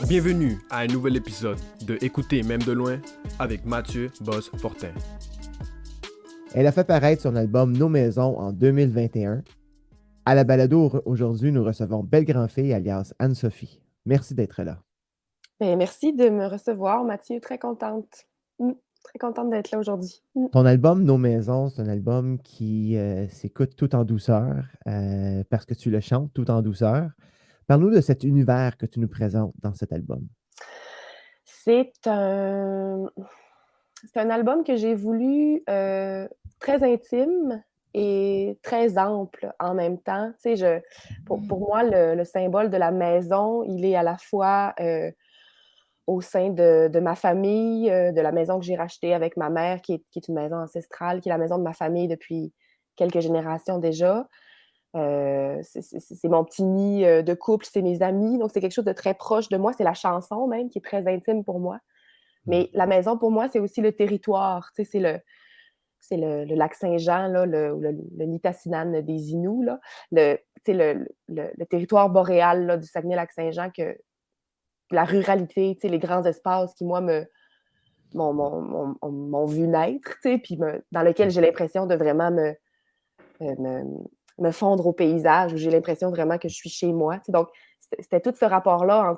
Bienvenue à un nouvel épisode de Écouter même de loin avec Mathieu Boss-Fortin. Elle a fait paraître son album Nos Maisons en 2021. À la balado, aujourd'hui, nous recevons Belle Grandfille, alias Anne-Sophie. Merci d'être là. Ben, merci de me recevoir, Mathieu. Très contente. Très contente d'être là aujourd'hui. Ton album Nos Maisons, c'est un album qui s'écoute tout en douceur parce que tu le chantes tout en douceur. Parle-nous de cet univers que tu nous présentes dans cet album. C'est un, c'est un album que j'ai voulu très intime et très ample en même temps. Tu sais, pour moi, le symbole de la maison, il est à la fois au sein de ma famille, de la maison que j'ai rachetée avec ma mère, qui est une maison ancestrale, qui est la maison de ma famille depuis quelques générations déjà. C'est mon petit nid de couple, c'est mes amis, donc c'est quelque chose de très proche de moi. C'est la chanson même qui est très intime pour moi. Mais la maison, pour moi, c'est aussi le territoire. Tu sais, c'est le lac Saint-Jean, là, le Nitassinan des Inuits, là, le territoire boréal là, du Saguenay-Lac-Saint-Jean, que la ruralité, tu sais, les grands espaces qui, moi, m'ont vu naître, tu sais, puis dans lequel j'ai l'impression de vraiment me fondre au paysage, où j'ai l'impression vraiment que je suis chez moi. Tu sais, donc, c'était tout ce rapport-là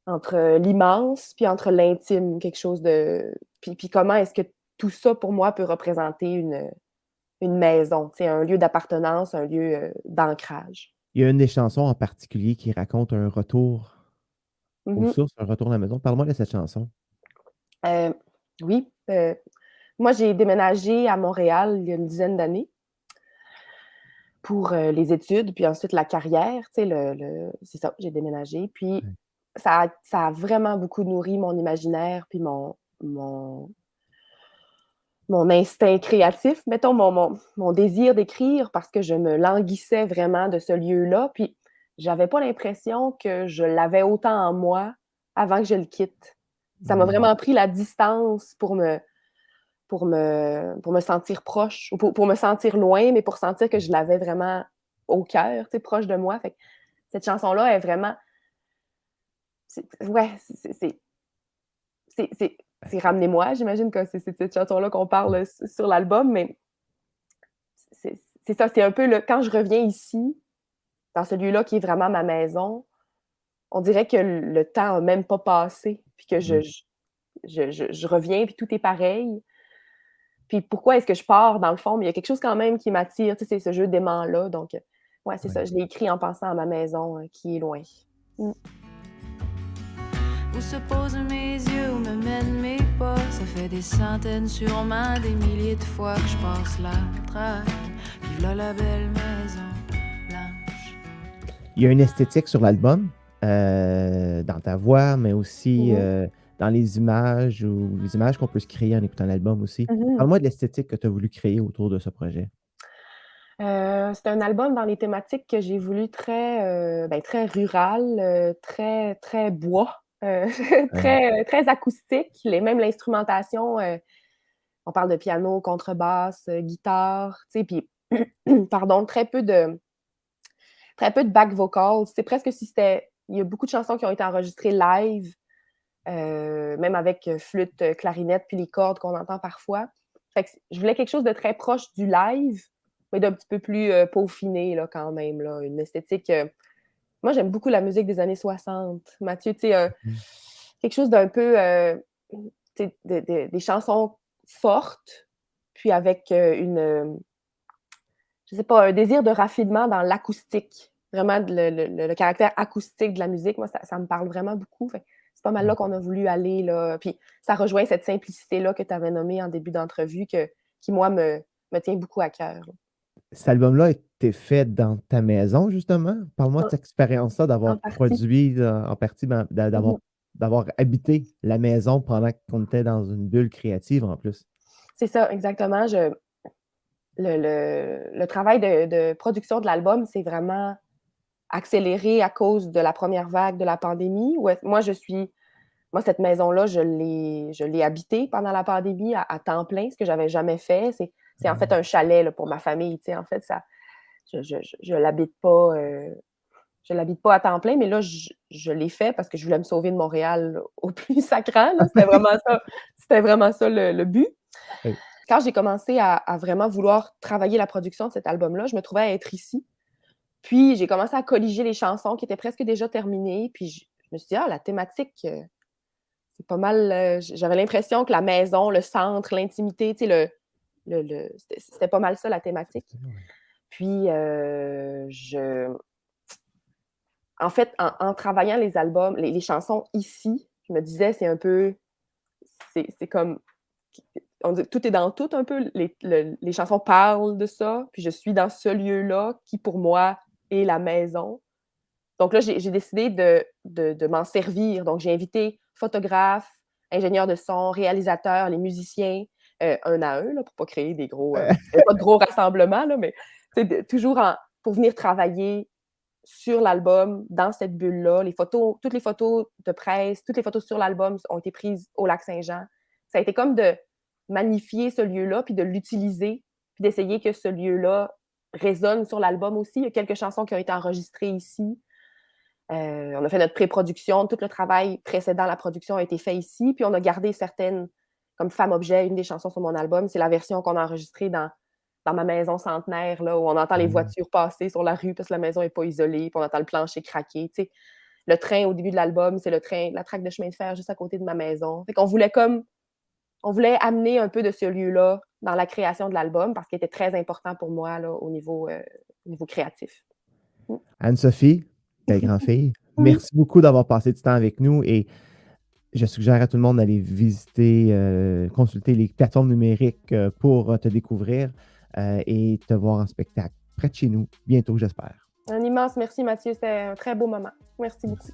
entre l'immense puis entre l'intime, quelque chose de... Puis comment est-ce que tout ça, pour moi, peut représenter une maison, tu sais, un lieu d'appartenance, un lieu d'ancrage. Il y a une des chansons en particulier qui raconte un retour aux Mm-hmm. sources, un retour à la maison. Parle-moi de cette chanson. Oui. Moi, j'ai déménagé à Montréal il y a une dizaine d'années pour les études, puis ensuite la carrière. Tu sais, c'est ça, j'ai déménagé. Puis ça a vraiment beaucoup nourri mon imaginaire, puis mon instinct créatif, mettons, mon désir d'écrire, parce que je me languissais vraiment de ce lieu-là. Puis j'avais pas l'impression que je l'avais autant en moi avant que je le quitte. Ça m'a vraiment pris la distance pour me sentir proche, ou pour me sentir loin, mais pour sentir que je l'avais vraiment au cœur, tu sais, proche de moi. Fait que cette chanson-là est vraiment... c'est Ramenez-moi, j'imagine que c'est cette chanson-là qu'on parle sur l'album, mais c'est ça, c'est un peu quand je reviens ici, dans ce lieu-là qui est vraiment ma maison, on dirait que le temps n'a même pas passé, puis que je reviens, puis tout est pareil. Puis pourquoi est-ce que je pars, dans le fond? Mais il y a quelque chose quand même qui m'attire, tu sais, c'est ce jeu d'aimant-là. Donc, ouais, c'est ça, je l'ai écrit en pensant à ma maison qui est loin. Où se posent mes yeux, où me mènent mes pas? Ça fait des centaines, sûrement des milliers de fois que je passe la traque. Puis là, la belle maison blanche. Il y a une esthétique sur l'album, dans ta voix, mais aussi dans les images ou les images qu'on peut se créer en écoutant l'album aussi. Parle-moi de l'esthétique que tu as voulu créer autour de ce projet. C'est un album dans les thématiques que j'ai voulu très rural, très, très bois, très acoustique. Même l'instrumentation, on parle de piano, contrebasse, guitare, tu sais, puis, pardon, très peu de back vocals. C'est presque si c'était... Il y a beaucoup de chansons qui ont été enregistrées live, même avec flûte, clarinette, puis les cordes qu'on entend parfois. Fait que je voulais quelque chose de très proche du live, mais d'un petit peu plus peaufiné, là, quand même, là, une esthétique... Moi, j'aime beaucoup la musique des années 60. Mathieu, tu sais, quelque chose d'un peu... tu sais, des chansons fortes, puis avec je sais pas, un désir de raffinement dans l'acoustique. Vraiment, le caractère acoustique de la musique, moi, ça me parle vraiment beaucoup. Fait, c'est pas mal là qu'on a voulu aller, là. Puis ça rejoint cette simplicité-là que tu avais nommée en début d'entrevue, qui moi, me tient beaucoup à cœur. Cet album-là a été fait dans ta maison, justement. Parle-moi de cette expérience-là d'avoir produit en partie, d'avoir habité la maison pendant qu'on était dans une bulle créative en plus. C'est ça, exactement. Le travail de production de l'album s'est vraiment accéléré à cause de la première vague de la pandémie. Moi, cette maison-là, je l'ai habitée pendant la pandémie à temps plein, ce que j'avais jamais fait. C'est en fait un chalet là, pour ma famille. Tu sais, en fait, ça, je l'habite pas je l'habite pas à temps plein, mais là, je l'ai fait parce que je voulais me sauver de Montréal au plus sacrant. C'était vraiment ça le but. Oui. Quand j'ai commencé à vraiment vouloir travailler la production de cet album-là, je me trouvais à être ici. Puis j'ai commencé à colliger les chansons qui étaient presque déjà terminées. Puis je me suis dit, la thématique, c'est pas mal. J'avais l'impression que la maison, le centre, l'intimité, tu sais, c'était pas mal ça la thématique. Puis en fait, en travaillant les albums, les chansons ici, je me disais, c'est un peu. C'est comme. On dit, tout est dans tout un peu. Les chansons parlent de ça. Puis je suis dans ce lieu-là qui, pour moi, est la maison. Donc là, j'ai décidé de m'en servir. Donc, j'ai invité photographes, ingénieurs de son, réalisateurs, les musiciens, un à un, là, pour ne pas créer des gros... pas de gros rassemblements, là, mais toujours pour venir travailler sur l'album, dans cette bulle-là. Toutes les photos de presse, toutes les photos sur l'album ont été prises au Lac-Saint-Jean. Ça a été comme de magnifier ce lieu-là, puis de l'utiliser, puis d'essayer que ce lieu-là résonne sur l'album aussi. Il y a quelques chansons qui ont été enregistrées ici. On a fait notre pré-production. Tout le travail précédent à la production a été fait ici. Puis on a gardé certaines, comme Femme-Objet, une des chansons sur mon album. C'est la version qu'on a enregistrée dans ma maison centenaire, là, où on entend les voitures passer sur la rue parce que la maison n'est pas isolée, puis on entend le plancher craquer. Tu sais. Le train, au début de l'album, c'est la traque de chemin de fer juste à côté de ma maison. Fait qu'on voulait amener un peu de ce lieu-là dans la création de l'album parce qu'il était très important pour moi là, au niveau créatif. Anne-Sophie, belle grand-fille, merci beaucoup d'avoir passé du temps avec nous et je suggère à tout le monde d'aller visiter, consulter les plateformes numériques pour te découvrir et te voir en spectacle près de chez nous, bientôt, j'espère. Un immense merci, Mathieu. C'était un très beau moment. Merci beaucoup.